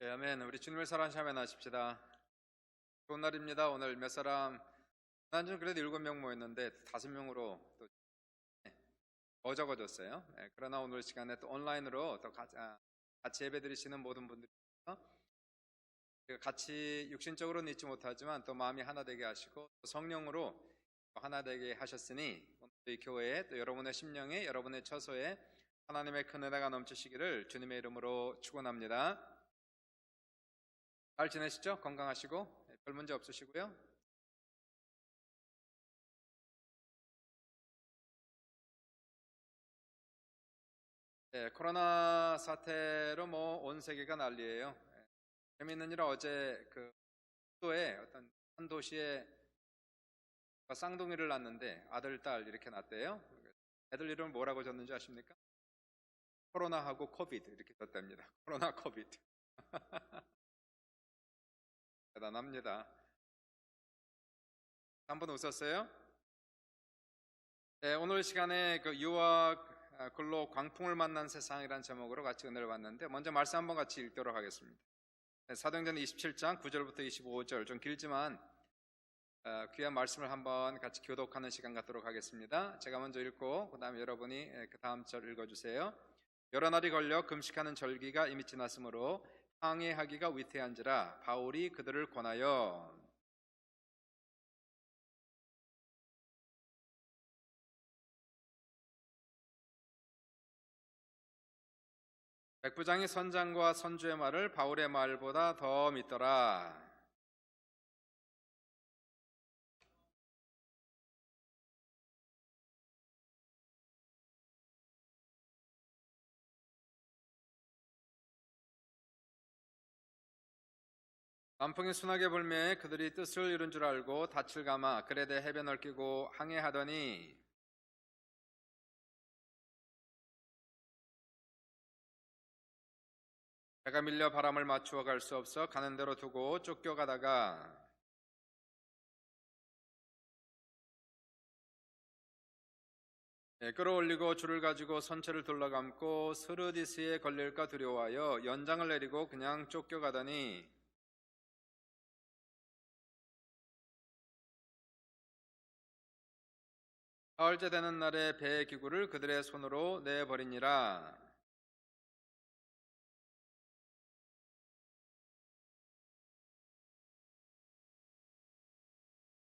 네, 아멘. 우리 주님을 사랑하시 아멘 하십시다. 좋은 날입니다. 오늘 몇 사람, 난좀 그래도 7명 모였는데 5명으로 또 더 적어졌어요. 그러나 오늘 시간에 또 온라인으로 또 같이 예배 드리시는 모든 분들이 같이 육신적으로는 있지 못하지만 또 마음이 하나 되게 하시고 또 성령으로 하나 되게 하셨으니 오늘 이 교회에 또 여러분의 심령에 여러분의 처소에 하나님의 큰 은혜가 넘치시기를 주님의 이름으로 축원합니다. 잘 지내시죠? 건강하시고 별 문제 없으시고요. 네, 코로나 사태로 온 세계가 난리예요. 재미있는 일은 어제 그 수도에 어떤 한 도시에 쌍둥이를 낳는데 아들, 딸 이렇게 낳았대요. 애들 이름을 뭐라고 줬는지 아십니까? 코로나하고 코비드 이렇게 줬답니다. 코로나 코비드. 대단합니다. 한번 웃었어요? 네, 오늘 시간에 그 유학 근로 광풍을 만난 세상이라는 제목으로 같이 은혜를 봤는데 먼저 말씀 한번 같이 읽도록 하겠습니다. 사도행전 27장 9절부터 25절 좀 길지만 귀한 말씀을 한번 같이 교독하는 시간 갖도록 하겠습니다. 제가 먼저 읽고 그 다음에 여러분이 그 다음 절 읽어주세요. 여러 날이 걸려 금식하는 절기가 이미 지났으므로 항해하기가 위태한지라 바울이 그들을 권하여 백부장이 선장과 선주의 말을 바울의 말보다 더 믿더라. 남풍이 순하게 불매 그들이 뜻을 이룬 줄 알고 닻을 감아 그레데 해변을 끼고 항해하더니 배가 밀려 바람을 맞추어 갈 수 없어 가는 대로 두고 쫓겨가다가 끌어올리고 줄을 가지고 선체를 둘러감고 스르디스에 걸릴까 두려워하여 연장을 내리고 그냥 쫓겨가더니 사흘째 되는 날에 배의 기구를 그들의 손으로 내버리니라.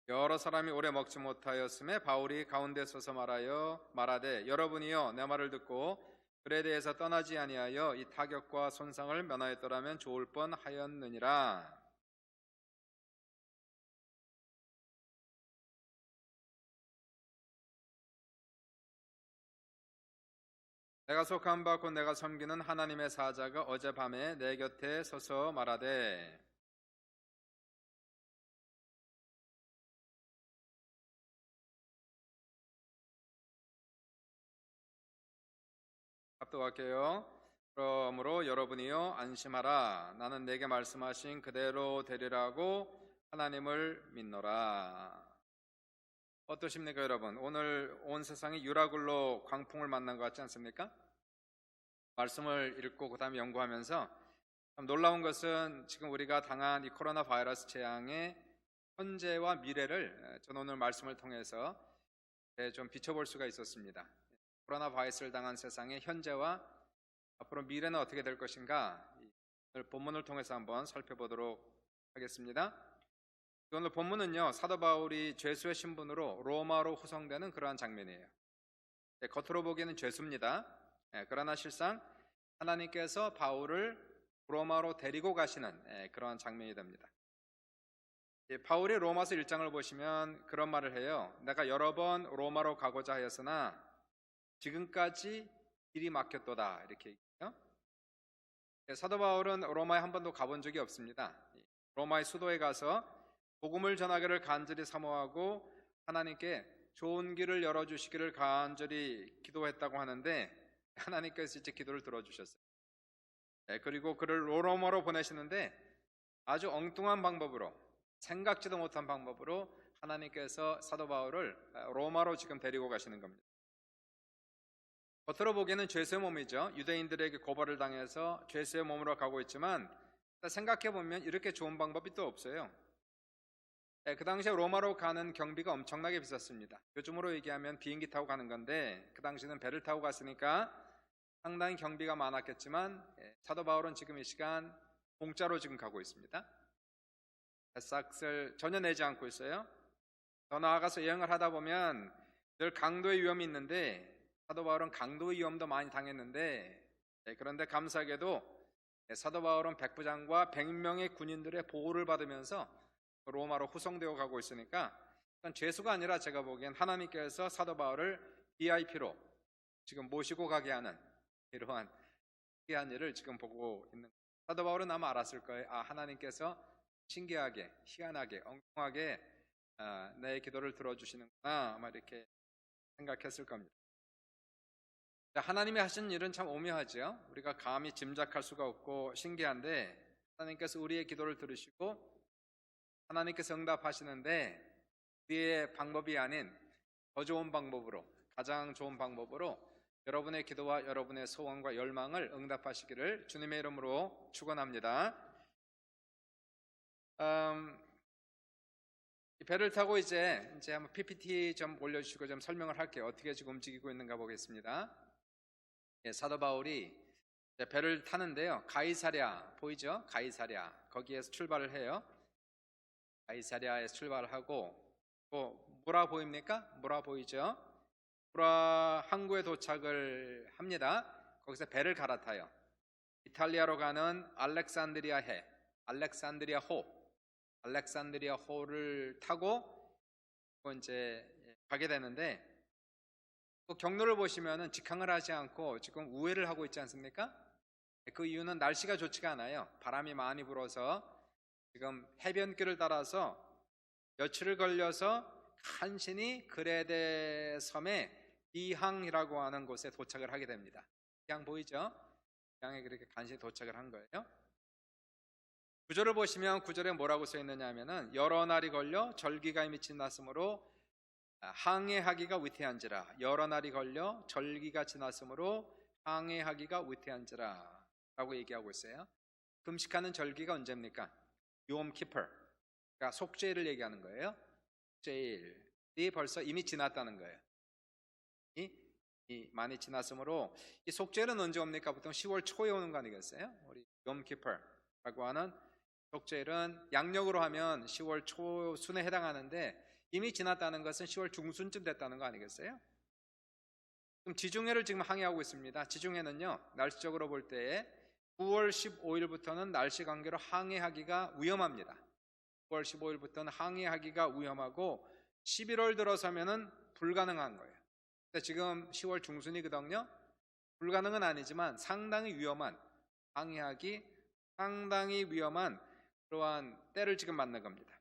여러 사람이 오래 먹지 못하였음에 바울이 가운데 서서 말하되 여러분이여 내 말을 듣고 그에 대해서 떠나지 아니하여 이 타격과 손상을 면하였더라면 좋을 뻔하였느니라. 내가 속한 바 곧 내가 섬기는 하나님의 사자가 어젯밤에 내 곁에 서서 말하되 합독할게요. 그러므로 여러분이여 안심하라. 나는 내게 말씀하신 그대로 되리라고 하나님을 믿노라. 어떠십니까 여러분? 오늘 온 세상이 유라굴로 광풍을 만난 것 같지 않습니까? 말씀을 읽고 그 다음에 연구하면서 참 놀라운 것은 지금 우리가 당한 이 코로나 바이러스 재앙의 현재와 미래를 저는 오늘 말씀을 통해서 좀 비춰볼 수가 있었습니다. 코로나 바이러스를 당한 세상의 현재와 앞으로 미래는 어떻게 될 것인가 오늘 본문을 통해서 한번 살펴보도록 하겠습니다. 오늘 본문은요 사도 바울이 죄수의 신분으로 로마로 후송되는 그러한 장면이에요. 겉으로 보기에는 죄수입니다. 그러나 실상 하나님께서 바울을 로마로 데리고 가시는 그러한 장면이 됩니다. 바울이 로마서 1장을 보시면 그런 말을 해요. 내가 여러 번 로마로 가고자 하였으나 지금까지 길이 막혔도다 이렇게 얘기해요. 사도 바울은 로마에 한 번도 가본 적이 없습니다. 로마의 수도에 가서 복음을 전하기를 간절히 사모하고 하나님께 좋은 길을 열어주시기를 간절히 기도했다고 하는데 하나님께서 이제 기도를 들어주셨어요. 그리고 그를 로마로 보내시는데 아주 엉뚱한 방법으로 생각지도 못한 방법으로 하나님께서 사도 바울을 로마로 지금 데리고 가시는 겁니다. 겉으로 보기에는 죄수의 몸이죠. 유대인들에게 고발을 당해서 죄수의 몸으로 가고 있지만 생각해 보면 이렇게 좋은 방법이 또 없어요. 그 당시에 로마로 가는 경비가 엄청나게 비쌌습니다. 요즘으로 얘기하면 비행기 타고 가는 건데 그 당시는 배를 타고 갔으니까 상당히 경비가 많았겠지만 사도 바울은 지금 이 시간 공짜로 지금 가고 있습니다. 뱃삭을 전혀 내지 않고 있어요. 더 나아가서 여행을 하다 보면 늘 강도의 위험이 있는데 사도 바울은 강도의 위험도 많이 당했는데 그런데 감사하게도 사도 바울은 백부장과 100명의 군인들의 보호를 받으면서 로마로 후송되어 가고 있으니까 죄수가 아니라 제가 보기엔 하나님께서 사도 바울을 VIP로 지금 모시고 가게 하는 이러한 특이한 일을 지금 보고 있는 거예요. 사도 바울은 아마 알았을 거예요. 하나님께서 신기하게, 희한하게, 엉뚱하게 내 기도를 들어주시는구나 아마 이렇게 생각했을 겁니다. 하나님이 하신 일은 참 오묘하죠. 우리가 감히 짐작할 수가 없고 신기한데 하나님께서 우리의 기도를 들으시고 하나님께서 응답하시는데 우리의 방법이 아닌 더 좋은 방법으로, 가장 좋은 방법으로 여러분의 기도와 여러분의 소원과 열망을 응답하시기를 주님의 이름으로 축원합니다. 배를 타고 이제 한번 PPT 좀 올려주시고 좀 설명을 할게요. 어떻게 지금 움직이고 있는가 보겠습니다. 사도 바울이 배를 타는데요. 가이사랴 보이죠? 가이사랴 거기에서 출발을 해요. 가이사랴에서 출발을 하고 무라 보입니까? 무라 보이죠? 무라 항구에 도착을 합니다. 거기서 배를 갈아타요. 이탈리아로 가는 알렉산드리아 해, 알렉산드리아 호를 타고 이제 가게 되는데 경로를 보시면은 직항을 하지 않고 지금 우회를 하고 있지 않습니까? 그 이유는 날씨가 좋지가 않아요. 바람이 많이 불어서 지금 해변길을 따라서 며칠을 걸려서 간신히 그레데 섬의 비항이라고 하는 곳에 도착을 하게 됩니다. 비항 보이죠? 비항에 그렇게 간신히 도착을 한 거예요. 구절을 보시면 구절에 뭐라고 써 있느냐 하면은 여러 날이 걸려 절기가 이미 지났으므로 항해하기가 위태한지라. 여러 날이 걸려 절기가 지났으므로 항해하기가 위태한지라 라고 얘기하고 있어요. 금식하는 절기가 언제입니까? 욤 키퍼, 그러니까 속죄일을 얘기하는 거예요. 속죄일이 벌써 이미 지났다는 거예요. 이 많이 지났으므로 이 속죄일은 언제 옵니까? 보통 10월 초에 오는 거 아니겠어요? 우리 욤 키퍼라고 하는 속죄일은 양력으로 하면 10월 초순에 해당하는데 이미 지났다는 것은 10월 중순쯤 됐다는 거 아니겠어요? 그럼 지중해를 지금 항해하고 있습니다. 지중해는요, 날씨적으로 볼 때 9월 15일부터는 날씨 관계로 항해하기가 위험합니다. 9월 15일부터는 항해하기가 위험하고 11월 들어서면은 불가능한 거예요. 근데 지금 10월 중순이거든요. 불가능은 아니지만 상당히 위험한, 항해하기 상당히 위험한 그러한 때를 지금 맞는 겁니다.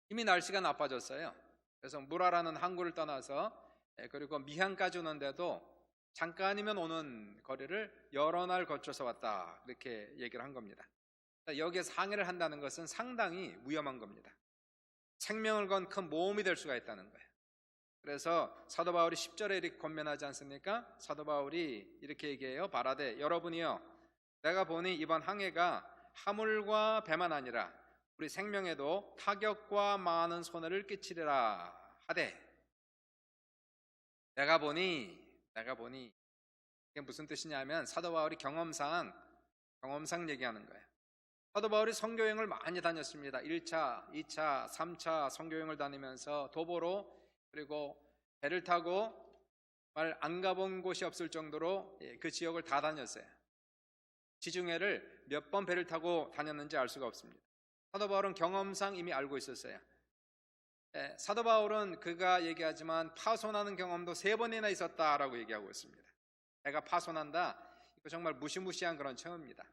이미 날씨가 나빠졌어요. 그래서 무라라는 항구를 떠나서 그리고 미항까지 오는데도 잠깐이면 오는 거리를 여러 날 거쳐서 왔다 이렇게 얘기를 한 겁니다. 여기에서 항해를 한다는 것은 상당히 위험한 겁니다. 생명을 건 큰 모험이 될 수가 있다는 거예요. 그래서 사도 바울이 10절에 이렇게 권면하지 않습니까? 사도 바울이 이렇게 얘기해요. 바라되 여러분이요, 내가 보니 이번 항해가 하물과 배만 아니라 우리 생명에도 타격과 많은 손해를 끼치리라 하되. 내가 보니 이게 무슨 뜻이냐면 사도 바울이 경험상 얘기하는 거예요. 사도 바울이 선교여행을 많이 다녔습니다. 1차, 2차, 3차 선교여행을 다니면서 도보로 그리고 배를 타고 안 가본 곳이 없을 정도로 그 지역을 다 다녔어요. 지중해를 몇 번 배를 타고 다녔는지 알 수가 없습니다. 사도 바울은 경험상 이미 알고 있었어요. 사도 바울은 그가 얘기하지만 파손하는 경험도 3번이나 있었다라고 얘기하고 있습니다. 배가 파손한다, 이거 정말 무시무시한 그런 체험입니다.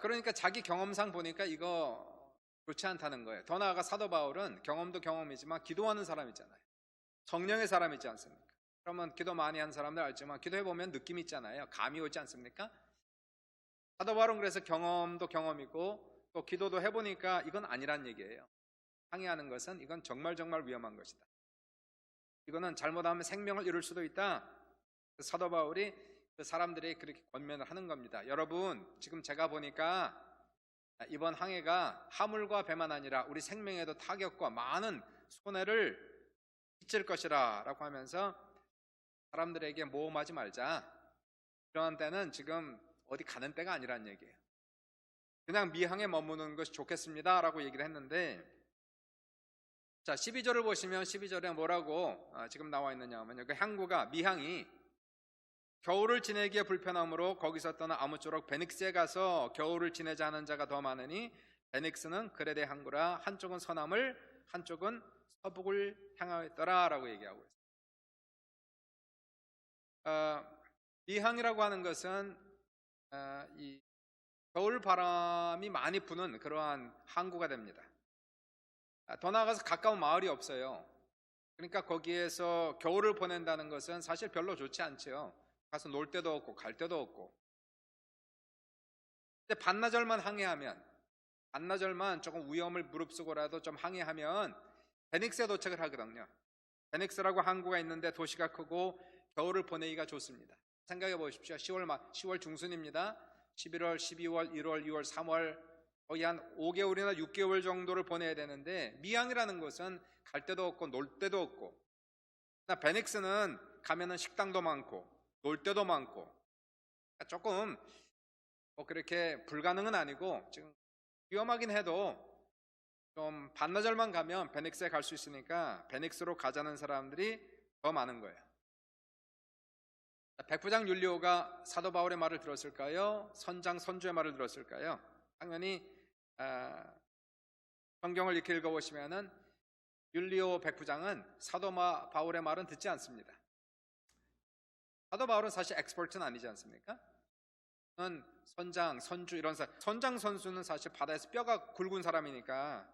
그러니까 자기 경험상 보니까 이거 좋지 않다는 거예요. 더 나아가 사도 바울은 경험도 경험이지만 기도하는 사람이잖아요. 성령의 사람이지 않습니까? 그러면 기도 많이 하는 사람들 알지만 기도해보면 느낌이 있잖아요. 감이 오지 않습니까? 사도 바울은 그래서 경험도 경험이고 또 기도도 해보니까 이건 아니란 얘기예요. 항해하는 것은 이건 정말 위험한 것이다. 이거는 잘못하면 생명을 잃을 수도 있다. 사도 바울이 그 사람들이 그렇게 권면을 하는 겁니다. 여러분, 지금 제가 보니까 이번 항해가 화물과 배만 아니라 우리 생명에도 타격과 많은 손해를 끼칠 것이라 라고 하면서 사람들에게 모험하지 말자. 이러한 때는 지금 어디 가는 때가 아니란 얘기예요. 그냥 미항에 머무는 것이 좋겠습니다 라고 얘기를 했는데, 자 12절을 보시면 12절에 뭐라고 지금 나와 있느냐 하면, 그 항구가 미항이 겨울을 지내기에 불편하므로 거기서 떠나 아무쪼록 베닉스에 가서 겨울을 지내자 하는 자가 더 많으니 베닉스는 그레데 항구라. 한쪽은 서남을 한쪽은 서북을 향하였더라 라고 얘기하고 있습니다. 미항이라고 하는 것은 이 겨울 바람이 많이 부는 그러한 항구가 됩니다. 더 나아가서 가까운 마을이 없어요. 그러니까 거기에서 겨울을 보낸다는 것은 사실 별로 좋지 않죠. 가서 놀 데도 없고 갈 데도 없고. 근데 반나절만 항해하면, 반나절만 조금 위험을 무릅쓰고라도 좀 항해하면 베닉스에 도착을 하거든요. 베닉스라고 항구가 있는데 도시가 크고 겨울을 보내기가 좋습니다. 생각해 보십시오. 10월 중순입니다. 11월, 12월, 1월, 2월, 3월 거의 한 5개월이나 6개월 정도를 보내야 되는데, 미항이라는 곳은 갈 데도 없고 놀 데도 없고, 베닉스는 가면은 식당도 많고 놀 데도 많고, 조금 그렇게 불가능은 아니고 지금 위험하긴 해도 좀 반나절만 가면 베닉스에 갈 수 있으니까 베닉스로 가자는 사람들이 더 많은 거예요. 백부장 율리오가 사도 바울의 말을 들었을까요? 선장 선주의 말을 들었을까요? 당연히 성경을 이렇게 읽어보시면은 율리오 백부장은 사도 바울의 말은 듣지 않습니다. 사도 바울은 사실 엑스퍼트는 아니지 않습니까? 선장, 선주 이런 사람, 선장 선수는 사실 바다에서 뼈가 굵은 사람이니까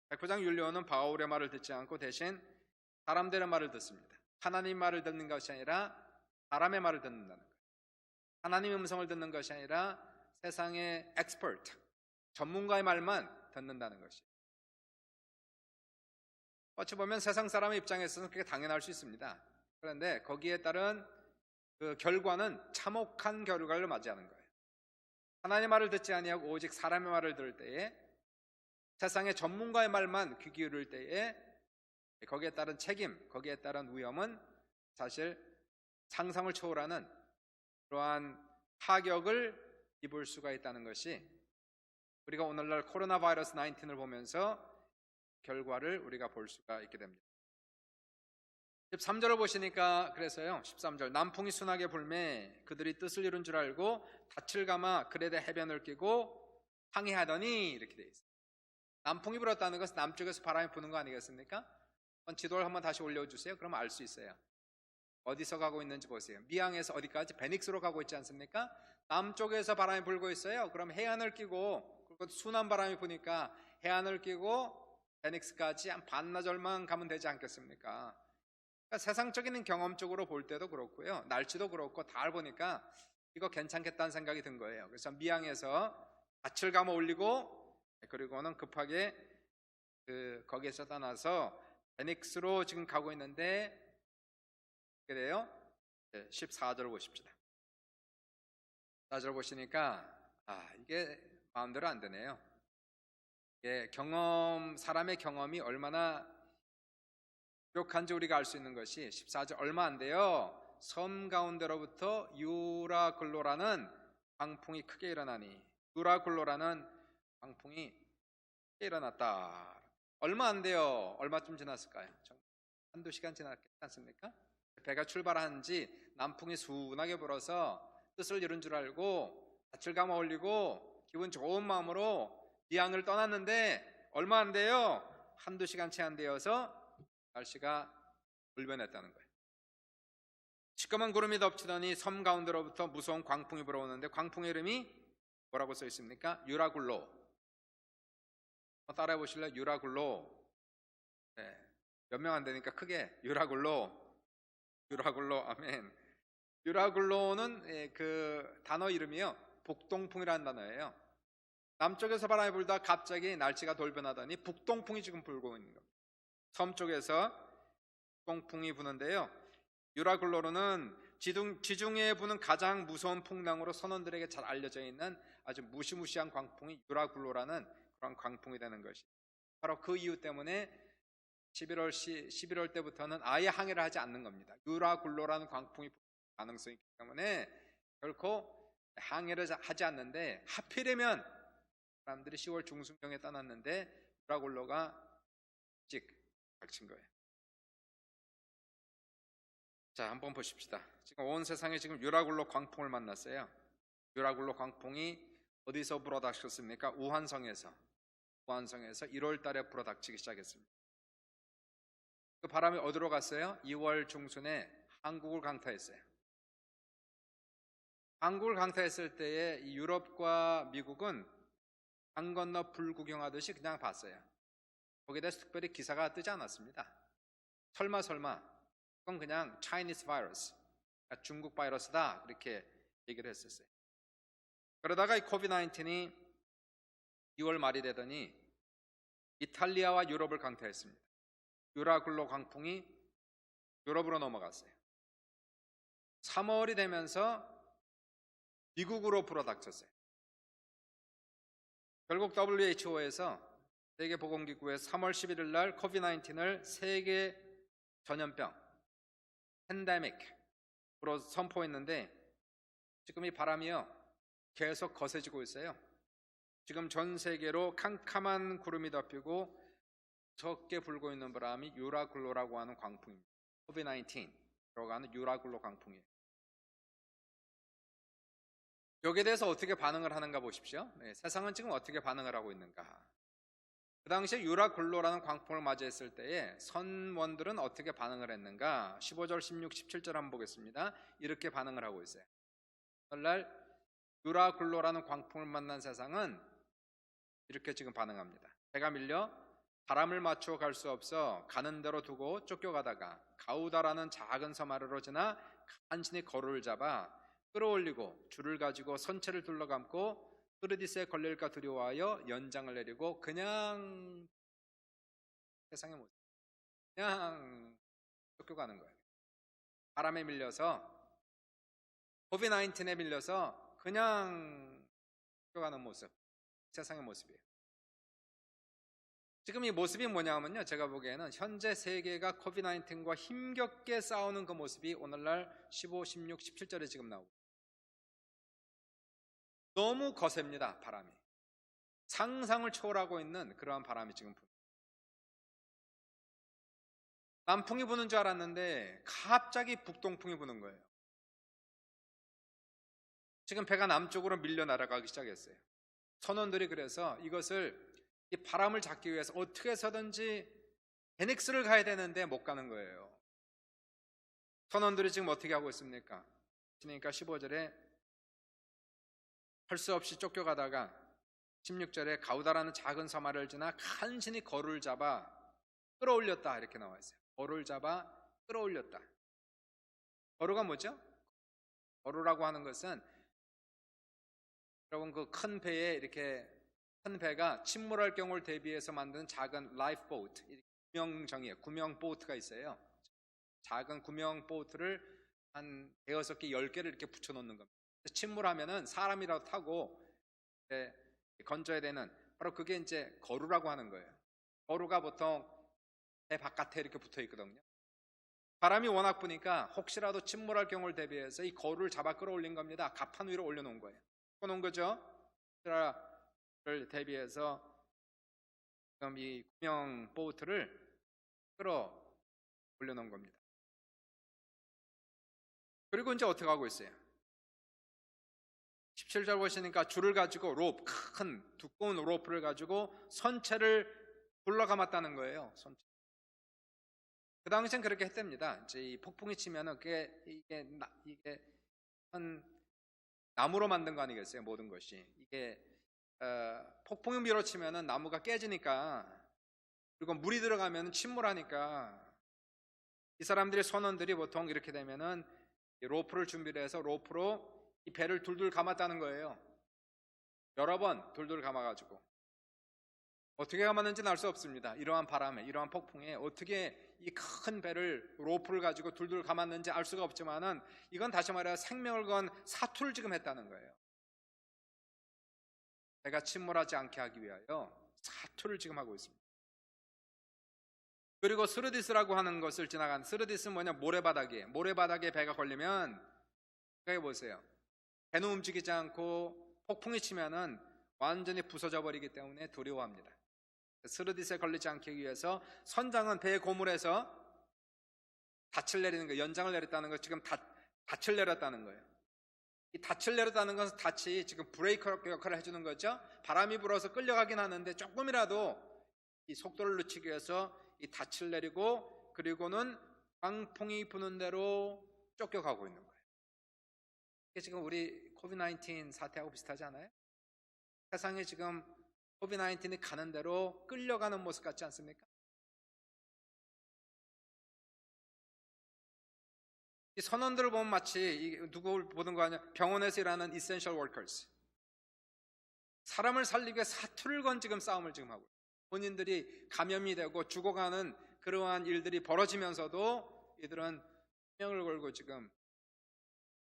백부장 율리오는 바울의 말을 듣지 않고 대신 사람들의 말을 듣습니다. 하나님 말을 듣는 것이 아니라 사람의 말을 듣는다는 거예요. 하나님의 음성을 듣는 것이 아니라 세상의 엑스퍼트, 전문가의 말만 듣는다는 것이에요. 어찌 보면 세상 사람의 입장에서는 그게 당연할 수 있습니다. 그런데 거기에 따른 그 결과는 참혹한 결과를 맞이하는 거예요. 하나님의 말을 듣지 아니하고 오직 사람의 말을 들을 때에, 세상의 전문가의 말만 귀 기울일 때에 거기에 따른 책임, 거기에 따른 위험은 사실 상상을 초월하는 그러한 타격을 입을 수가 있다는 것이, 우리가 오늘날 코로나 바이러스 19을 보면서 결과를 우리가 볼 수가 있게 됩니다. 13절을 보시니까 그래서요, 13절 남풍이 순하게 불매 그들이 뜻을 이룬 줄 알고 닻을 감아 그레데 해변을 끼고 항해하더니, 이렇게 되어 있어요. 남풍이 불었다는 것은 남쪽에서 바람이 부는 거 아니겠습니까? 지도를 한번 다시 올려주세요. 그러면 알 수 있어요. 어디서 가고 있는지 보세요. 미항에서 어디까지? 베닉스로 가고 있지 않습니까? 남쪽에서 바람이 불고 있어요. 그럼 해안을 끼고, 그리고 순한 바람이 부니까 해안을 끼고 베닉스까지 한 반나절만 가면 되지 않겠습니까? 그러니까 세상적인 경험적으로 볼 때도 그렇고요, 날씨도 그렇고 다 보니까 이거 괜찮겠다는 생각이 든 거예요. 그래서 미항에서 닻을 감아 올리고, 그리고는 급하게 거기에서 떠나서 베닉스로 지금 가고 있는데, 그래요? 14절 보십시다. 14절 보시니까 이게 마음대로 안 되네요. 이게 사람의 경험이 얼마나 부족한지 우리가 알 수 있는 것이 14절 얼마 안 돼요. 섬 가운데로부터 유라글로라는 광풍이 크게 일어나니, 유라글로라는 광풍이 크게 일어났다. 얼마 안 돼요. 얼마쯤 지났을까요? 한두 시간 지났지 않습니까? 배가 출발한 지 남풍이 순하게 불어서 뜻을 이룬 줄 알고 닻을 감아 올리고 기분 좋은 마음으로 미항을 떠났는데 얼마 안 돼요. 한두 시간 채 안 되어서 날씨가 불변했다는 거예요. 시꺼먼 구름이 덮치더니 섬 가운데로부터 무서운 광풍이 불어오는데, 광풍의 이름이 뭐라고 써 있습니까? 유라굴로. 따라해 보실래요? 유라굴로. 몇 명 안 되니까 크게 유라굴로. 유라굴로. 아멘. 유라굴로는 그 단어 이름이요, 북동풍이라는 단어예요. 남쪽에서 바람이 불다 갑자기 날씨가 돌변하더니 북동풍이 지금 불고 있는 겁니다. 섬 쪽에서 북동풍이 부는데요, 유라굴로는 지중해에 부는 가장 무서운 풍랑으로 선원들에게 잘 알려져 있는 아주 무시무시한 광풍이 유라굴로라는 그런 광풍이 되는 것이, 바로 그 이유 때문에 11월 때부터는 아예 항해를 하지 않는 겁니다. 유라굴로라는 광풍이 불 가능성이 있기 때문에 결코 항해를 하지 않는데, 하필이면 사람들이 10월 중순경에 떠났는데 유라굴로가 일찍 닥친 거예요. 자, 한번 보십시다. 지금 온 세상에 지금 유라굴로 광풍을 만났어요. 유라굴로 광풍이 어디서 불어닥쳤습니까? 우한성에서 1월 달에 불어닥치기 시작했습니다. 그 바람이 어디로 갔어요? 2월 중순에 한국을 강타했어요. 한국을 강타했을 때에 유럽과 미국은 강 건너 불구경하듯이 그냥 봤어요. 거기에 대해서 특별히 기사가 뜨지 않았습니다. 설마 그건 그냥 Chinese virus, 중국 바이러스다, 그렇게 얘기를 했었어요. 그러다가 이 코비드-19이 2월 말이 되더니 이탈리아와 유럽을 강타했습니다. 유라굴로 광풍이 유럽으로 넘어갔어요. 3월이 되면서 미국으로 불어닥쳤어요. 결국 WHO에서 세계보건기구에서 3월 11일 날 코비드-19을 세계 전염병 팬데믹으로 선포했는데, 지금 이 바람이요 계속 거세지고 있어요. 지금 전 세계로 캄캄한 구름이 덮이고 적게 불고 있는 바람이 유라굴로라고 하는 광풍입니다. 코비드-19 들어가는 유라굴로 광풍이에요. 여기에 대해서 어떻게 반응을 하는가 보십시오. 네, 세상은 지금 어떻게 반응을 하고 있는가. 그 당시에 유라굴로라는 광풍을 맞이했을 때에 선원들은 어떻게 반응을 했는가. 15절, 16, 17절 한번 보겠습니다. 이렇게 반응을 하고 있어요. 오늘날 유라굴로라는 광풍을 만난 세상은 이렇게 지금 반응합니다. 배가 밀려 바람을 맞추어 갈 수 없어 가는 대로 두고 쫓겨가다가 가우다라는 작은 섬 아래로 지나 간신히 거루를 잡아 끌어올리고 줄을 가지고 선체를 둘러감고 흐르디스에 걸릴까 두려워하여 연장을 내리고 그냥 세상의 모습, 그냥 쫓겨가는 거예요. 바람에 밀려서, 코비드-19에 밀려서 그냥 쫓겨가는 모습, 세상의 모습이에요. 지금 이 모습이 뭐냐면요, 제가 보기에는 현재 세계가 코비드-19과 힘겹게 싸우는 그 모습이 오늘날 15, 16, 17절에 지금 나오고, 너무 거셉니다. 바람이 상상을 초월하고 있는 그러한 바람이 지금 붑니다. 남풍이 부는 줄 알았는데 갑자기 북동풍이 부는 거예요. 지금 배가 남쪽으로 밀려 날아가기 시작했어요. 선원들이 그래서 이것을, 이 바람을 잡기 위해서 어떻게 해서든지 베닉스를 가야 되는데 못 가는 거예요. 선원들이 지금 어떻게 하고 있습니까? 그러니까 15절에 할 수 없이 쫓겨가다가 16절에 가우다라는 작은 섬 아래를 지나 간신히 거루를 잡아 끌어올렸다, 이렇게 나와 있어요. 거루를 잡아 끌어올렸다. 거루가 뭐죠? 거루라고 하는 것은, 여러분 그 큰 배에, 이렇게 큰 배가 침몰할 경우를 대비해서 만든 작은 라이프 보트, 구명정이에요. 구명 보트가 있어요. 작은 구명 보트를 한 6개, 10개를 이렇게 붙여놓는 겁니다. 침몰하면은 사람이라도 타고 건져야 되는, 바로 그게 이제 거루라고 하는 거예요. 거루가 보통 배 바깥에 이렇게 붙어 있거든요. 바람이 워낙 부니까 혹시라도 침몰할 경우를 대비해서 이 거루를 잡아 끌어올린 겁니다. 갑판 위로 올려놓은 거예요. 놓은 거죠. 를 대비해서 지금 이 구명 보트를 끌어 올려놓은 겁니다. 그리고 이제 어떻게 하고 있어요? 17절 보시니까 줄을 가지고 큰 두꺼운 로프를 가지고 선체를 둘러감았다는 거예요. 선체. 그 당시엔 그렇게 했답니다. 이제 이 폭풍이 치면은 이게 한 나무로 만든 거 아니겠어요? 모든 것이 이게 폭풍이 밀어치면은 나무가 깨지니까, 그리고 물이 들어가면 침몰하니까 이 사람들의 선원들이 보통 이렇게 되면은 로프를 준비를 해서 로프로 이 배를 둘둘 감았다는 거예요. 여러 번 둘둘 감아가지고. 어떻게 감았는지는 알 수 없습니다. 이러한 바람에, 이러한 폭풍에 어떻게 이 큰 배를 로프를 가지고 둘둘 감았는지 알 수가 없지만은 이건 다시 말해 생명을 건 사투를 지금 했다는 거예요. 배가 침몰하지 않게 하기 위하여 사투를 지금 하고 있습니다. 그리고 스르디스라고 하는 것을 지나간, 스르디스는 뭐냐? 모래바닥에 배가 걸리면 생각해 보세요. 배는 움직이지 않고 폭풍이 치면은 완전히 부서져 버리기 때문에 두려워합니다. 스르디스에 걸리지 않기 위해서 선장은 배의 고물에서 닻을 내리는 거예요. 연장을 내렸다는 거, 지금 닻을 내렸다는 거예요. 이 닻을 내렸다는 것은 닻이 지금 브레이크 역할을 해주는 거죠. 바람이 불어서 끌려가긴 하는데 조금이라도 이 속도를 늦추기 위해서 이 닻을 내리고, 그리고는 광풍이 부는 대로 쫓겨가고 있는 거예요. 이게 지금 우리 코비드-19 사태하고 비슷하지 않아요? 세상에 지금 코비드-19이 가는 대로 끌려가는 모습 같지 않습니까? 이 선원들을 보면 마치 누구를 보는 거 아니야? 병원에서 일하는 essential workers. 사람을 살리기 위해 사투를 건 지금 싸움을 지금 하고 있어요. 본인들이 감염이 되고 죽어가는 그러한 일들이 벌어지면서도 이들은 생명을 걸고 지금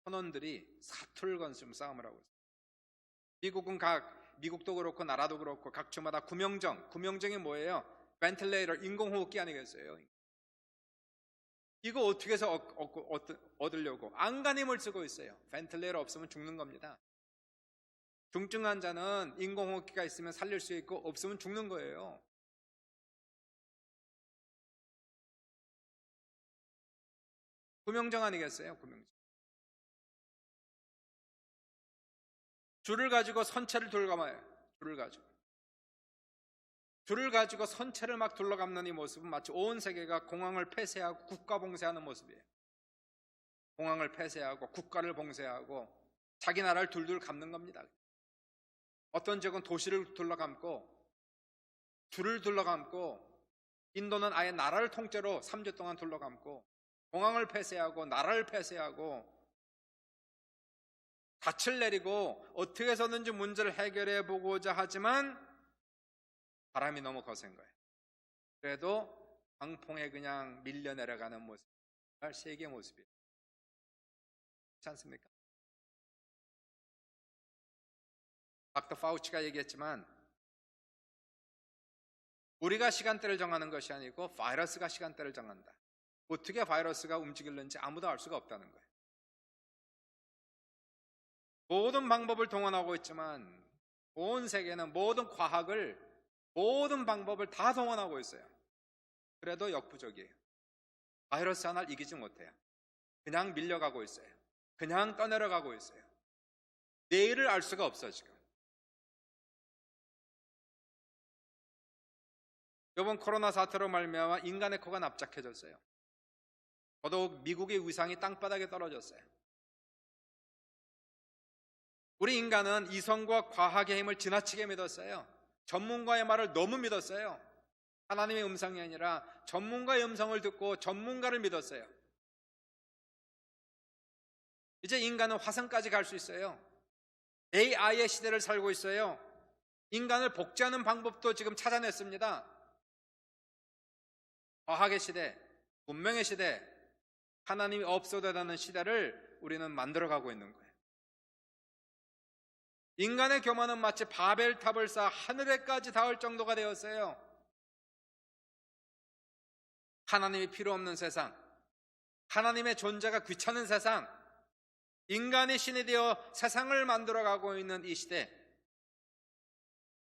선원들이 사투를 건 지금 싸움을 하고 있어요. 미국도 그렇고 나라도 그렇고 각 주마다 구명정이 뭐예요? 벤틀레이터, 인공호흡기 아니겠어요? 이거 어떻게 해서 얻으려고 안간힘을 쓰고 있어요. 벤틀레이터 없으면 죽는 겁니다. 중증 환자는 인공호흡기가 있으면 살릴 수 있고 없으면 죽는 거예요. 구명정 아니겠어요? 구명정. 줄을 가지고 선체를 둘러감아요. 줄을 가지고 선체를 막 둘러감는 이 모습은 마치 온 세계가 공항을 폐쇄하고 국가 봉쇄하는 모습이에요. 공항을 폐쇄하고 국가를 봉쇄하고 자기 나라를 둘둘 감는 겁니다. 어떤 지역은 도시를 둘러감고 줄을 둘러감고, 인도는 아예 나라를 통째로 3주 동안 둘러감고 공항을 폐쇄하고 나라를 폐쇄하고 닻을 내리고 어떻게 해서든지 문제를 해결해 보고자 하지만 바람이 너무 거센 거예요. 그래도 광풍에 그냥 밀려 내려가는 모습, 세계의 모습이에요. 그렇지 않습니까? 닥터 파우치가 얘기했지만 우리가 시간대를 정하는 것이 아니고 바이러스가 시간대를 정한다. 어떻게 바이러스가 움직이는지 아무도 알 수가 없다는 거예요. 모든 방법을 동원하고 있지만 온 세계는 모든 과학을, 모든 방법을 다 동원하고 있어요. 그래도 역부족이에요. 바이러스 하나를 이기지 못해요. 그냥 밀려가고 있어요. 그냥 떠내려가고 있어요. 내일을 알 수가 없어요. 지금 이번 코로나 사태로 말미암아 인간의 코가 납작해졌어요. 더더욱 미국의 위상이 땅바닥에 떨어졌어요. 우리 인간은 이성과 과학의 힘을 지나치게 믿었어요. 전문가의 말을 너무 믿었어요. 하나님의 음성이 아니라 전문가의 음성을 듣고 전문가를 믿었어요. 이제 인간은 화성까지 갈 수 있어요. AI의 시대를 살고 있어요. 인간을 복제하는 방법도 지금 찾아냈습니다. 과학의 시대, 문명의 시대, 하나님이 없어져가는 시대를 우리는 만들어가고 있는 거예요. 인간의 교만은 마치 바벨탑을 쌓아 하늘에까지 닿을 정도가 되었어요. 하나님이 필요 없는 세상, 하나님의 존재가 귀찮은 세상, 인간이 신이 되어 세상을 만들어가고 있는 이 시대,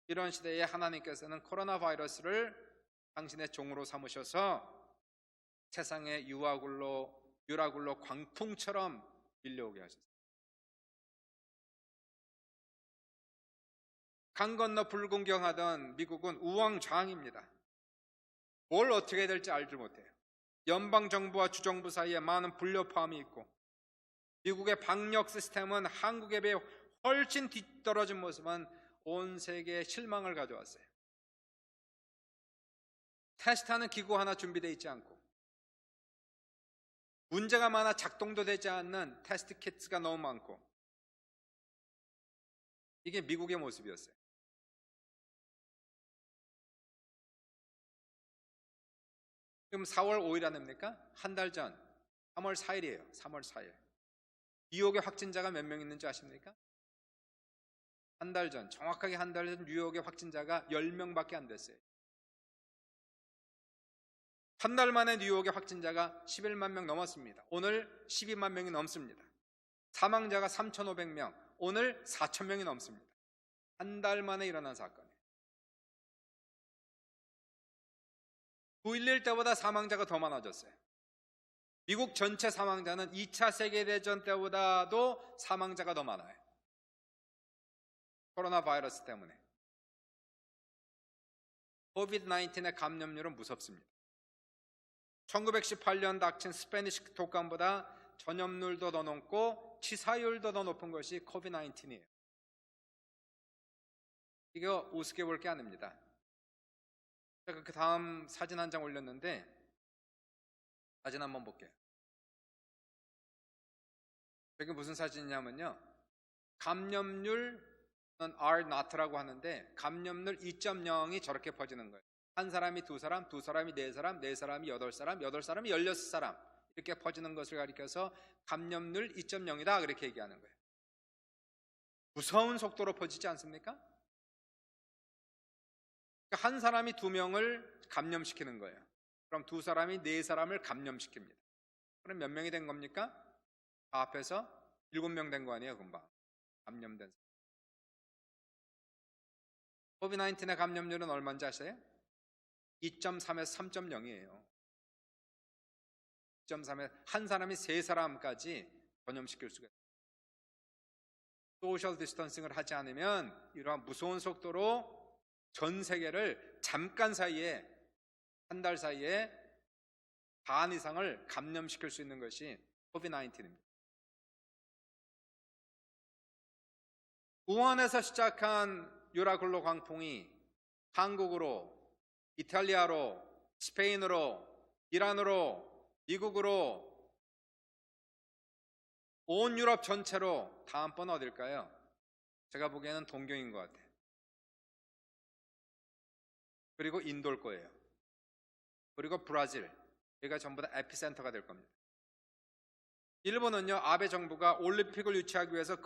이런 시대에 하나님께서는 코로나 바이러스를 당신의 종으로 삼으셔서 세상의 유라굴로 광풍처럼 밀려오게 하셨어요. 강 건너 불구경하던 미국은 우왕좌왕입니다. 뭘 어떻게 해야 될지 알지 못해요. 연방정부와 주정부 사이에 많은 불협화음이 있고, 미국의 방역 시스템은 한국에 비해 훨씬 뒤떨어진 모습은 온 세계에 실망을 가져왔어요. 테스트하는 기구 하나 준비되어 있지 않고, 문제가 많아 작동도 되지 않는 테스트 키트가 너무 많고, 이게 미국의 모습이었어요. 지금 4월 5일 아닙니까? 한 달 전 3월 4일이에요. 3월 4일. 뉴욕의 확진자가 몇 명 있는지 아십니까? 한 달 전, 정확하게 한 달 전 뉴욕의 확진자가 10명밖에 안 됐어요. 한 달 만에 뉴욕의 확진자가 11만 명 넘었습니다. 오늘 12만 명이 넘습니다. 사망자가 3,500명, 오늘 4,000명이 넘습니다. 한 달 만에 일어난 사건이에요. 9.11 때보다 사망자가 더 많아졌어요. 미국 전체 사망자는 2차 세계대전 때보다도 사망자가 더 많아요. 코로나 바이러스 때문에. 코비드-19의 감염률은 무섭습니다. 1918년 닥친 스페니시 독감보다 전염률도 더 높고 치사율도 더 높은 것이 코비드-19이에요. 이거 우습게 볼 게 아닙니다. 제가 그 다음 사진 한 장 올렸는데 사진 한번 볼게요. 이게 무슨 사진이냐면요, 감염률은 R0라고 하는데 감염률 2.0이 저렇게 퍼지는 거예요. 한 사람이 두 사람, 두 사람이 네 사람, 네 사람이 8사람, 8사람이 16사람 이렇게 퍼지는 것을 가리켜서 감염률 2.0이다 그렇게 얘기하는 거예요. 무서운 속도로 퍼지지 않습니까? 그러니까 한 사람이 2명을 감염시키는 거예요. 그럼 두 사람이 4사람을 감염시킵니다. 그럼 몇 명이 된 겁니까? 다 합해서 7명 된 거 아니에요, 금방. 감염된 사람. 코비드-19의 감염률은 얼마인지 아세요? 2.3에서 3.0이에요. 2.3에 한 사람이 3사람까지 전염시킬 수가 있어요. 소셜 디스턴싱을 하지 않으면 이러한 무서운 속도로 전 세계를 잠깐 사이에, 한 달 사이에 반 이상을 감염시킬 수 있는 것이 코비드-19입니다. 우한에서 시작한 유라굴로 광풍이 한국으로, 이탈리아로, 스페인으로, 이란으로, 미국으로, 온 유럽 전체로 다음번 어딜까요? 제가 보기에는 동경인 것 같아요. 그리고 인도일 거예요. 그리고 브라질, 여기가 전부 다 에피센터가 될 겁니다. 일본은요, 아베 정부가 올림픽을 유치하기 위해서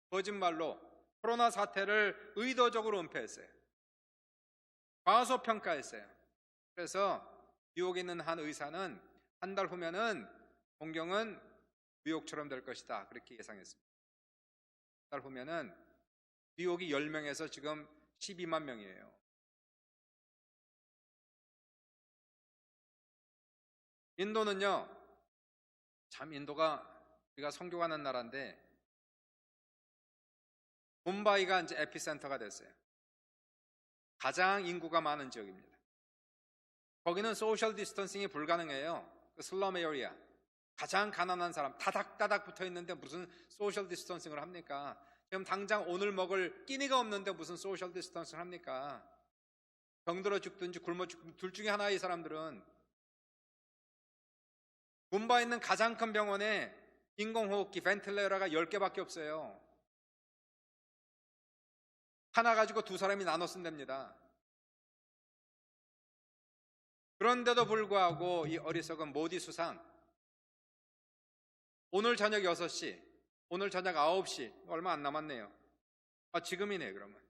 거짓말로 코로나 사태를 의도적으로 은폐했어요. 과소평가했어요. 그래서 뉴욕에 있는 한 의사는 한 달 후면은 동경은 뉴욕처럼 될 것이다 그렇게 예상했습니다. 한 달 후면은 뉴욕이 10명에서 지금 12만 명이에요. 인도는요, 참 인도가 우리가 선교 가는 나라인데 뭄바이가 이제 에피센터가 됐어요. 가장 인구가 많은 지역입니다. 거기는 소셜 디스턴싱이 불가능해요. 그 슬럼 에리아, 가장 가난한 사람 다닥다닥 붙어 있는데 무슨 소셜 디스턴싱을 합니까? 지금 당장 오늘 먹을 끼니가 없는데 무슨 소셜 디스턴싱을 합니까? 병들어 죽든지 굶어 죽든지 둘 중에 하나의 사람들은. 뭄바이에 있는 가장 큰 병원에 인공호흡기 벤틸레이터가 10개밖에 없어요. 하나 가지고 두 사람이 나눠 쓴답니다. 그런데도 불구하고 이 어리석은 모디 수상, 오늘 저녁 6시, 오늘 저녁 9시, 얼마 안 남았네요. 지금이네. 그러면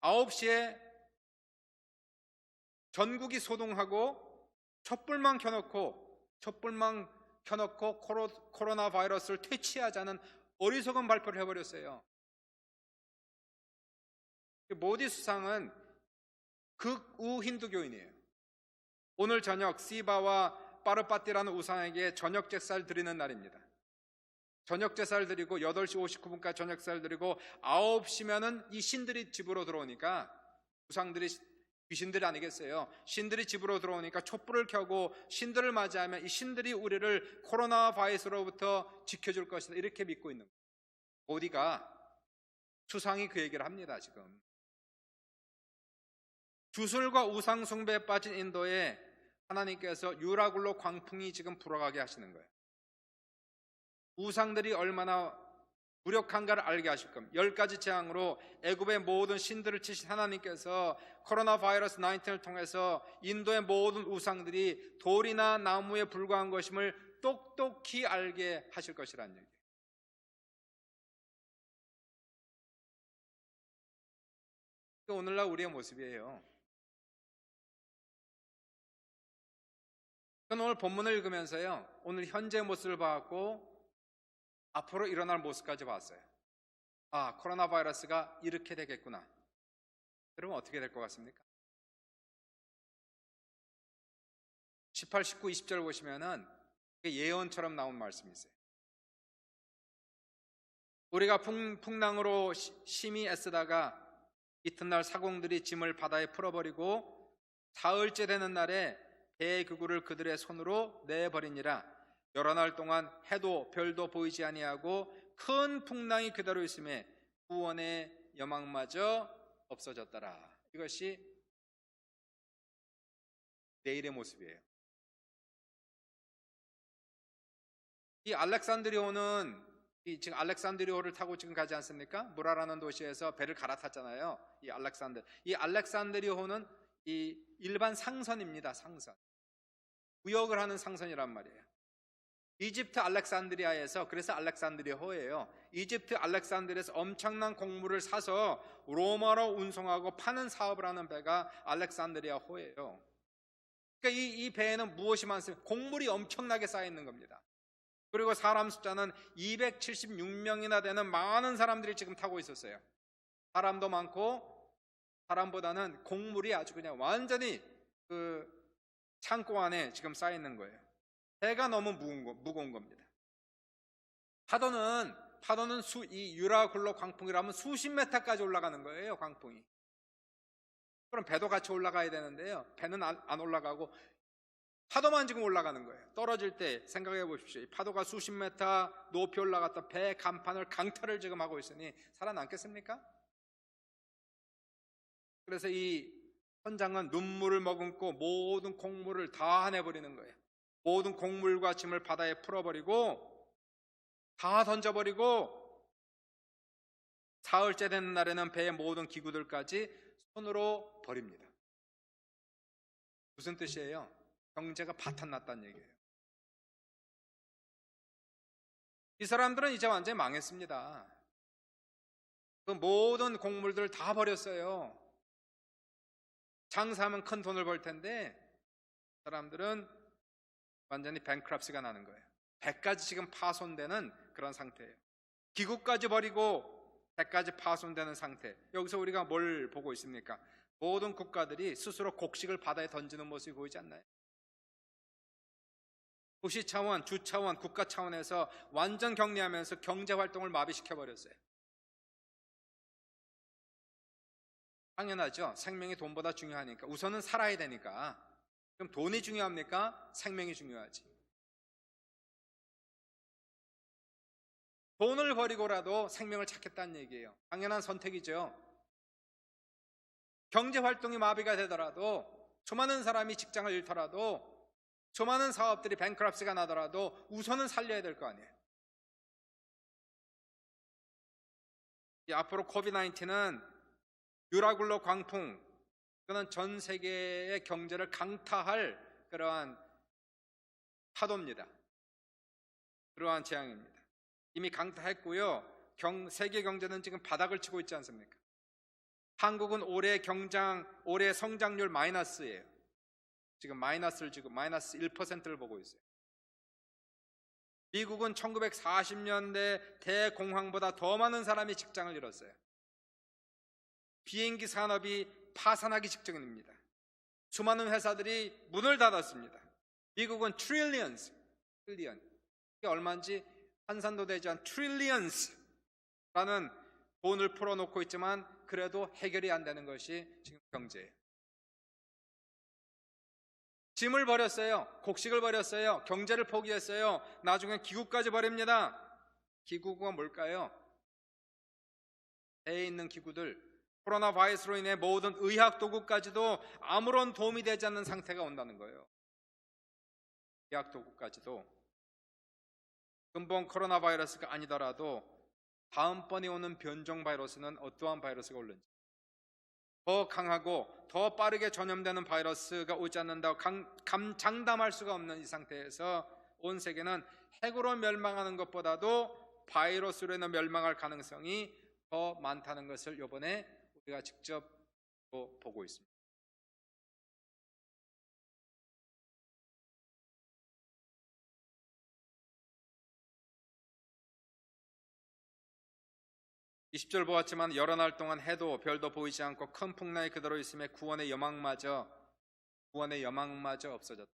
9시에 전국이 소동하고 촛불만 켜놓고 코로나 바이러스를 퇴치하자는 어리석은 발표를 해버렸어요. 모디 수상은 극우 힌두교인이에요. 오늘 저녁 시바와 파르파티라는 우상에게 저녁 제사를 드리는 날입니다. 저녁 제사를 드리고 8시 59분까지 저녁 제사를 드리고 9시면은 이 신들이 집으로 들어오니까, 우상들이 귀신들이 아니겠어요? 신들이 집으로 들어오니까 촛불을 켜고 신들을 맞이하면 이 신들이 우리를 코로나 바이러스로부터 지켜줄 것이다 이렇게 믿고 있는 거예요. 모디가, 수상이 그 얘기를 합니다. 지금 주술과 우상 숭배에 빠진 인도에 하나님께서 유라굴로 광풍이 지금 불어가게 하시는 거예요. 우상들이 얼마나 무력한가를 알게 하실 겁니다. 10가지 재앙으로 애굽의 모든 신들을 치신 하나님께서 코로나 바이러스 19을 통해서 인도의 모든 우상들이 돌이나 나무에 불과한 것임을 똑똑히 알게 하실 것이라는 얘기예요. 오늘날 우리의 모습이에요. 저는 오늘 본문을 읽으면서요, 오늘 현재의 모습을 봤고 앞으로 일어날 모습까지 봤어요. 아, 코로나 바이러스가 이렇게 되겠구나. 여러분 어떻게 될 것 같습니까? 18, 19, 20절 보시면은 예언처럼 나온 말씀이 있어요. 우리가 풍랑으로 심히 애쓰다가 이튿날 사공들이 짐을 바다에 풀어버리고 사흘째 되는 날에 배의 그구를 그들의 손으로 내버리니라. 여러 날 동안 해도 별도 보이지 아니하고 큰 풍랑이 그대로 있음에 구원의 여망마저 없어졌더라. 이것이 내일의 모습이에요. 이 알렉산드리오는 지금 알렉산드리오를 타고 지금 가지 않습니까? 무라라는 도시에서 배를 갈아탔잖아요. 이 알렉산드리오는 이 일반 상선입니다. 상선. 무역을 하는 상선이란 말이에요. 이집트 알렉산드리아에서, 그래서 알렉산드리아호예요. 이집트 알렉산드리아에서 엄청난 곡물을 사서 로마로 운송하고 파는 사업을 하는 배가 알렉산드리아호예요. 그러니까 이 배에는 무엇이 많습니까? 곡물이 엄청나게 쌓여 있는 겁니다. 그리고 사람 숫자는 276명이나 되는 많은 사람들이 지금 타고 있었어요. 사람도 많고 사람보다는 곡물이 아주 그냥 완전히 그 창고 안에 지금 쌓여 있는 거예요. 배가 너무 무거운 겁니다. 파도는 이 유라굴로 광풍이라면 수십 메타까지 올라가는 거예요. 광풍이. 그럼 배도 같이 올라가야 되는데요, 배는 안 올라가고 파도만 지금 올라가는 거예요. 떨어질 때 생각해 보십시오. 이 파도가 수십 메타 높이 올라갔다 배 간판을 강탈을 지금 하고 있으니 살아남겠습니까? 그래서 이 선장은 눈물을 머금고 모든 곡물을 다 하내버리는 거예요. 모든 곡물과 짐을 바다에 풀어버리고 다 던져버리고 사흘째 되는 날에는 배의 모든 기구들까지 손으로 버립니다. 무슨 뜻이에요? 경제가 파탄났다는 얘기예요. 이 사람들은 이제 완전히 망했습니다. 그 모든 곡물들을 다 버렸어요. 장사하면 큰 돈을 벌 텐데 사람들은 완전히 뱅크럽시가 나는 거예요. 배까지 지금 파손되는 그런 상태예요. 기구까지 버리고 배까지 파손되는 상태. 여기서 우리가 뭘 보고 있습니까? 모든 국가들이 스스로 곡식을 바다에 던지는 모습이 보이지 않나요? 도시 차원, 주 차원, 국가 차원에서 완전 격리하면서 경제 활동을 마비시켜버렸어요. 당연하죠. 생명이 돈보다 중요하니까. 우선은 살아야 되니까. 그럼 돈이 중요합니까? 생명이 중요하지. 돈을 버리고라도 생명을 찾겠다는 얘기예요. 당연한 선택이죠. 경제 활동이 마비가 되더라도, 수많은 사람이 직장을 잃더라도, 수많은 사업들이 뱅크럽시가 나더라도 우선은 살려야 될 거 아니에요. 앞으로 코비드-19는 유라굴로 광풍, 그는 전 세계의 경제를 강타할 그러한 파도입니다. 그러한 재앙입니다. 이미 강타했고요. 세계 경제는 지금 바닥을 치고 있지 않습니까? 한국은 올해 성장률 마이너스예요. 지금 마이너스 1%를 보고 있어요. 미국은 1940년대 대공황보다 더 많은 사람이 직장을 잃었어요. 비행기 산업이 파산하기 직전입니다. 수많은 회사들이 문을 닫았습니다. 미국은 트릴리언, 이게 얼마인지 환산도 되지 않은 트릴리언스라는 돈을 풀어놓고 있지만 그래도 해결이 안 되는 것이 지금 경제예요. 짐을 버렸어요. 곡식을 버렸어요. 경제를 포기했어요. 나중에 기구까지 버립니다. 기구가 뭘까요? 배에 있는 기구들, 코로나 바이러스로 인해 모든 의학 도구까지도 아무런 도움이 되지 않는 상태가 온다는 거예요. 의학 도구까지도 근본 코로나 바이러스가 아니더라도 다음번에 오는 변종 바이러스는 어떠한 바이러스가 올는지, 더 강하고 더 빠르게 전염되는 바이러스가 오지 않는다고 장담할 수가 없는 이 상태에서 온 세계는 핵으로 멸망하는 것보다도 바이러스로 인해 멸망할 가능성이 더 많다는 것을 이번에 우리가 직접 보고 있습니다. 20절 보았지만 여러 날 동안 해도 별도 보이지 않고 큰 풍랑이 그대로 있음에 구원의 여망마저 없어졌다.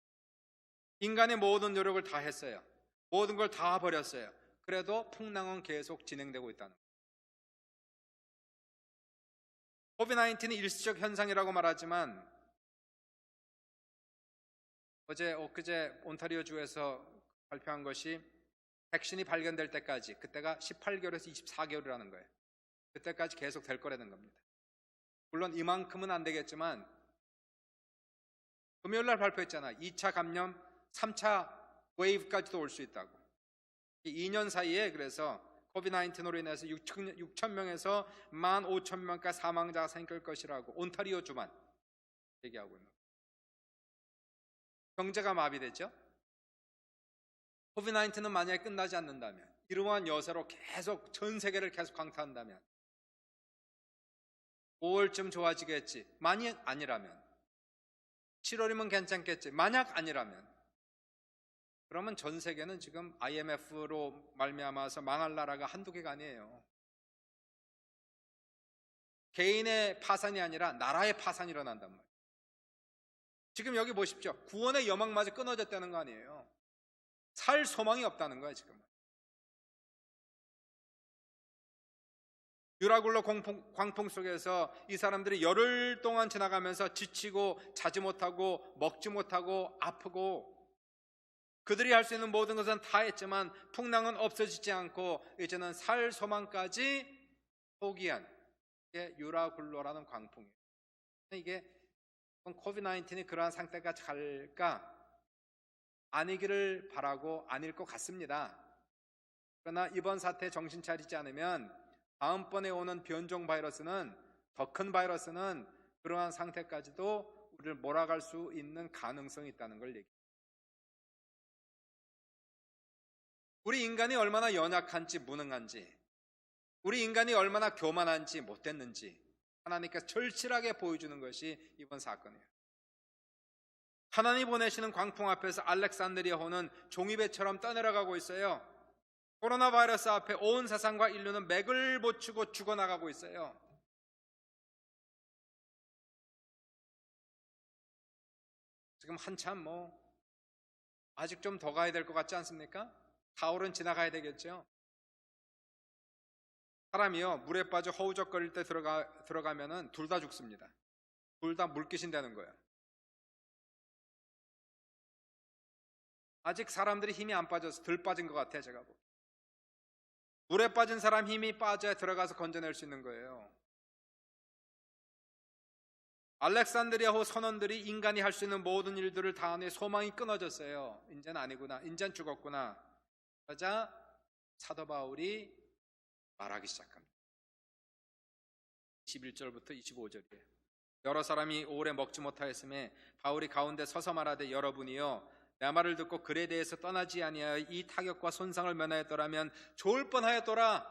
인간의 모든 노력을 다 했어요. 모든 걸 다 버렸어요. 그래도 풍랑은 계속 진행되고 있다는 거예요. 코비드-19는 일시적 현상이라고 말하지만 엊그제 온타리오주에서 발표한 것이 백신이 발견될 때까지, 그때가 18개월에서 24개월이라는 거예요. 그때까지 계속 될 거라는 겁니다. 물론 이만큼은 안 되겠지만 금요일 날 발표했잖아. 2차 감염, 3차 웨이브까지도 올 수 있다고. 2년 사이에 그래서 코비드-19으로 인해서 6천 명에서 15,000명까지 사망자가 생길 것이라고 온타리오주만 얘기하고 있는 거예요. 경제가 마비되죠. 코비드-19는 만약에 끝나지 않는다면, 이러한 여세로 계속 전 세계를 계속 강타한다면 5월쯤 좋아지겠지. 만약 아니라면 7월이면 괜찮겠지. 만약 아니라면 그러면 전 세계는 지금 IMF로 말미암아서 망할 나라가 한두 개가 아니에요. 개인의 파산이 아니라 나라의 파산이 일어난단 말이에요. 지금 여기 보십시오. 구원의 여망마저 끊어졌다는 거 아니에요. 살 소망이 없다는 거예요, 지금. 유라굴로 광풍 속에서 이 사람들이 열흘 동안 지나가면서 지치고 자지 못하고 먹지 못하고 아프고, 그들이 할 수 있는 모든 것은 다 했지만 풍랑은 없어지지 않고 이제는 살 소망까지 포기한 게 유라굴로라는 광풍이에요. 이게 코비드-19이 그러한 상태까지 갈까? 아니기를 바라고 아닐 것 같습니다. 그러나 이번 사태에 정신 차리지 않으면 다음번에 오는 변종 바이러스는, 더 큰 바이러스는 그러한 상태까지도 우리를 몰아갈 수 있는 가능성이 있다는 걸 얘기해요. 우리 인간이 얼마나 연약한지, 무능한지, 우리 인간이 얼마나 교만한지, 못됐는지 하나님께서 절실하게 보여주는 것이 이번 사건이에요. 하나님 보내시는 광풍 앞에서 알렉산드리아호는 종이배처럼 떠내려가고 있어요. 코로나 바이러스 앞에 온 세상과 인류는 맥을 못 추고 죽어나가고 있어요. 지금 한참 아직 좀 더 가야 될 것 같지 않습니까? 4월은 지나가야 되겠죠. 사람이요, 물에 빠져 허우적거릴 때 들어가면은 둘 다 죽습니다. 둘 다 물귀신되는 거예요. 아직 사람들이 힘이 안 빠져서 덜 빠진 것 같아요, 제가 보기에. 물에 빠진 사람 힘이 빠져야 들어가서 건져낼 수 있는 거예요. 알렉산드리아호 선원들이 인간이 할 수 있는 모든 일들을 다 하니 소망이 끊어졌어요. 이제는 아니구나, 이제는 죽었구나. 그러자 사도 바울이 말하기 시작합니다. 21절부터 25절이에요. 여러 사람이 오래 먹지 못하였음에 바울이 가운데 서서 말하되, 여러분이요 내 말을 듣고 글에 대해서 떠나지 아니하여 이 타격과 손상을 면하였더라면 좋을 뻔하였더라.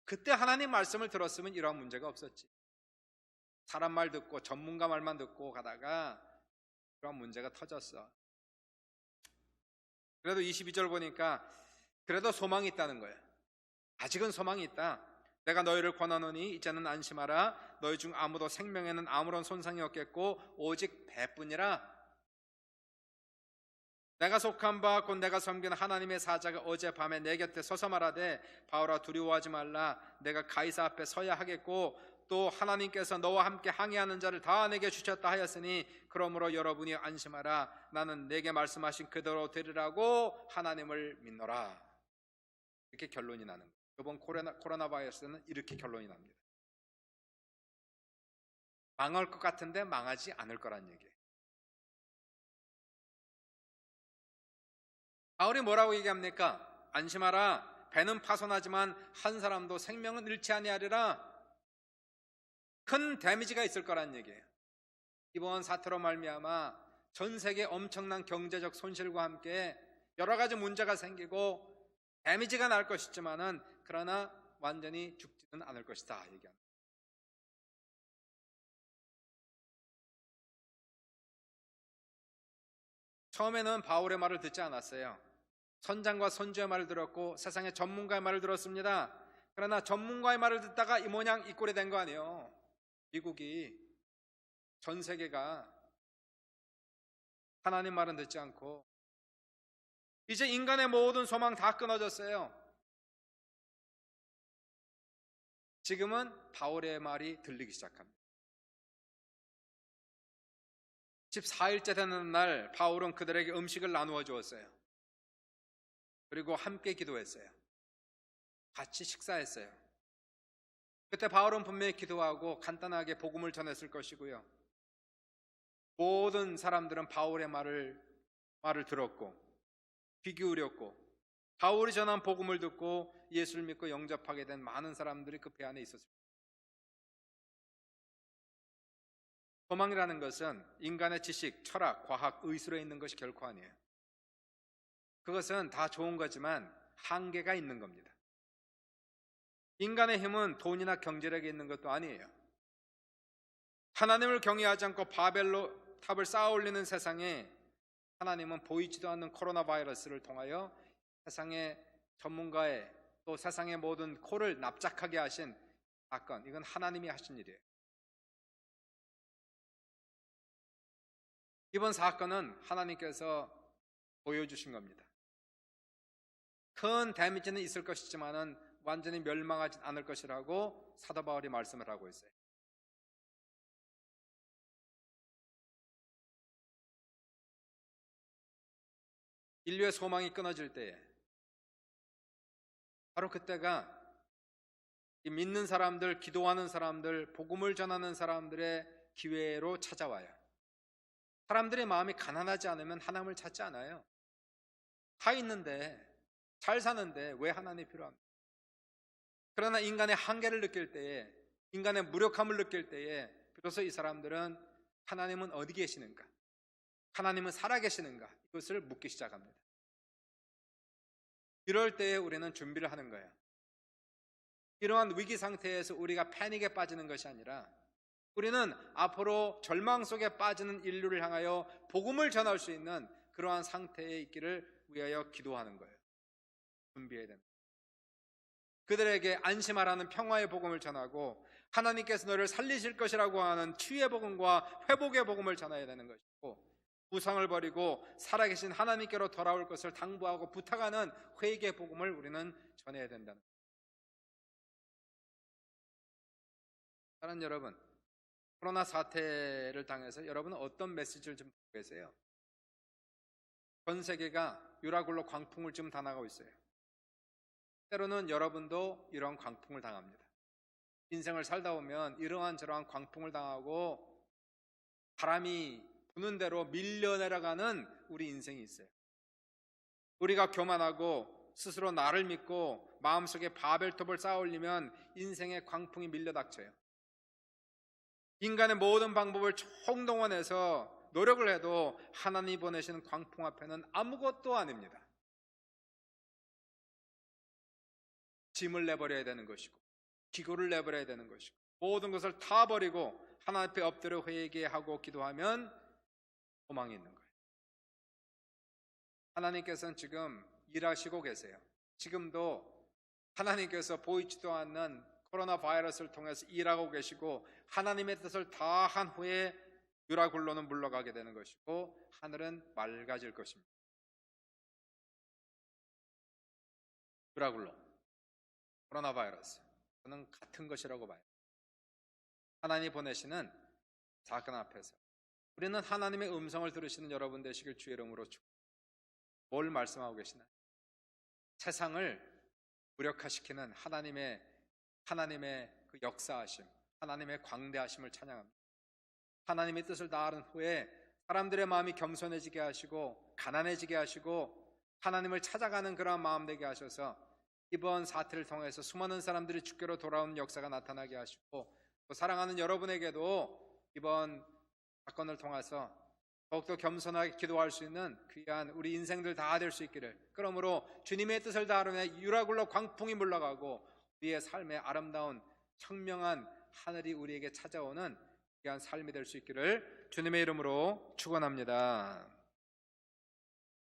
그때 하나님 말씀을 들었으면 이러한 문제가 없었지. 사람 말 듣고 전문가 말만 듣고 가다가 그런 문제가 터졌어. 그래도 22절 보니까 그래도 소망이 있다는 거예요. 아직은 소망이 있다. 내가 너희를 권하노니 이제는 안심하라. 너희 중 아무도 생명에는 아무런 손상이 없겠고 오직 배뿐이라. 내가 속한 바 곧 내가 섬기는 하나님의 사자가 어젯밤에 내 곁에 서서 말하되, 바울아 두려워하지 말라. 내가 가이사 앞에 서야 하겠고 또 하나님께서 너와 함께 항해하는 자를 다 내게 주셨다 하였으니 그러므로 여러분이 안심하라. 나는 내게 말씀하신 그대로 되리라고 하나님을 믿노라. 이렇게 결론이 나는 거예요. 이번 코로나 바이러스는 이렇게 결론이 납니다. 망할 것 같은데 망하지 않을 거란 얘기예요. 바울이 뭐라고 얘기합니까? 안심하라. 배는 파손하지만 한 사람도 생명은 잃지 아니하리라. 큰 데미지가 있을 거란 얘기예요. 이번 사태로 말미암아 전 세계 엄청난 경제적 손실과 함께 여러 가지 문제가 생기고 데미지가 날 것이지만은 그러나 완전히 죽지는 않을 것이다 얘기합니다. 처음에는 바울의 말을 듣지 않았어요. 선장과 선주의 말을 들었고 세상의 전문가의 말을 들었습니다. 그러나 전문가의 말을 듣다가 이 모양 이 꼴이 된 거 아니에요. 미국이, 전 세계가 하나님 말은 듣지 않고 이제 인간의 모든 소망 다 끊어졌어요. 지금은 바울의 말이 들리기 시작합니다. 14일째 되는 날 바울은 그들에게 음식을 나누어 주었어요. 그리고 함께 기도했어요. 같이 식사했어요. 그때 바울은 분명히 기도하고 간단하게 복음을 전했을 것이고요. 모든 사람들은 바울의 말을 들었고 귀 기울였고 바울이 전한 복음을 듣고 예수를 믿고 영접하게 된 많은 사람들이 그 배 안에 있었습니다. 소망이라는 것은 인간의 지식, 철학, 과학, 의술에 있는 것이 결코 아니에요. 그것은 다 좋은 거지만 한계가 있는 겁니다. 인간의 힘은 돈이나 경제력에 있는 것도 아니에요. 하나님을 경외하지 않고 바벨로 탑을 쌓아 올리는 세상에 하나님은 보이지도 않는 코로나 바이러스를 통하여 세상의 전문가의 또 세상의 모든 코를 납작하게 하신 사건, 이건 하나님이 하신 일이에요. 이번 사건은 하나님께서 보여주신 겁니다. 큰 데미지는 있을 것이지만은 완전히 멸망하지 않을 것이라고 사도 바울이 말씀을 하고 있어요. 인류의 소망이 끊어질 때에 바로 그때가 이 믿는 사람들, 기도하는 사람들, 복음을 전하는 사람들의 기회로 찾아와요. 사람들의 마음이 가난하지 않으면 하나님을 찾지 않아요. 다 있는데, 잘 사는데 왜 하나님이 필요합니까? 그러나 인간의 한계를 느낄 때에, 인간의 무력함을 느낄 때에 비로소 이 사람들은 하나님은 어디 계시는가? 하나님은 살아계시는가? 이것을 묻기 시작합니다. 이럴 때에 우리는 준비를 하는 거예요. 이러한 위기 상태에서 우리가 패닉에 빠지는 것이 아니라 우리는 앞으로 절망 속에 빠지는 인류를 향하여 복음을 전할 수 있는 그러한 상태에 있기를 위하여 기도하는 거예요. 준비해야 됩니다. 그들에게 안심하라는 평화의 복음을 전하고 하나님께서 너를 살리실 것이라고 하는 치유의 복음과 회복의 복음을 전해야 되는 것이고, 우상을 버리고 살아계신 하나님께로 돌아올 것을 당부하고 부탁하는 회개의 복음을 우리는 전해야 된다는 거예요. 사랑하는 여러분, 코로나 사태를 당해서 여러분은 어떤 메시지를 좀 듣고 계세요? 전 세계가 유라굴로 광풍을 지금 당하고 있어요. 때로는 여러분도 이러한 광풍을 당합니다. 인생을 살다 보면 이러한 저러한 광풍을 당하고 바람이 부는 대로 밀려 내려가는 우리 인생이 있어요. 우리가 교만하고 스스로 나를 믿고 마음속에 바벨탑을 쌓아 올리면 인생의 광풍이 밀려 닥쳐요. 인간의 모든 방법을 총동원해서 노력을 해도 하나님이 보내시는 광풍 앞에는 아무것도 아닙니다. 짐을 내버려야 되는 것이고 기고를 내버려야 되는 것이고 모든 것을 다 버리고 하나님 앞에 엎드려 회개하고 기도하면 소망이 있는 거예요. 하나님께서는 지금 일하시고 계세요. 지금도 하나님께서 보이지도 않는 코로나 바이러스를 통해서 일하고 계시고 하나님의 뜻을 다 한 후에 유라굴로는 물러가게 되는 것이고 하늘은 맑아질 것입니다. 유라굴로, 코로나 바이러스, 저는 같은 것이라고 봐요. 하나님이 보내시는 사건 앞에서 우리는 하나님의 음성을 들으시는 여러분 되시길 주의 이름으로 축복합니다. 뭘 말씀하고 계시나요? 세상을 무력화시키는 하나님의 그 역사하심, 하나님의 광대하심을 찬양합니다. 하나님의 뜻을 다하는 후에 사람들의 마음이 겸손해지게 하시고 가난해지게 하시고 하나님을 찾아가는 그런 마음 되게 하셔서 이번 사태를 통해서 수많은 사람들이 주께로 돌아오는 역사가 나타나게 하시고, 또 사랑하는 여러분에게도 이번 사건을 통해서 더욱더 겸손하게 기도할 수 있는 귀한 우리 인생들 다 될 수 있기를, 그러므로 주님의 뜻을 다하려면 유라굴로 광풍이 물러가고 우리의 삶의 아름다운 청명한 하늘이 우리에게 찾아오는 귀한 삶이 될 수 있기를 주님의 이름으로 축원합니다.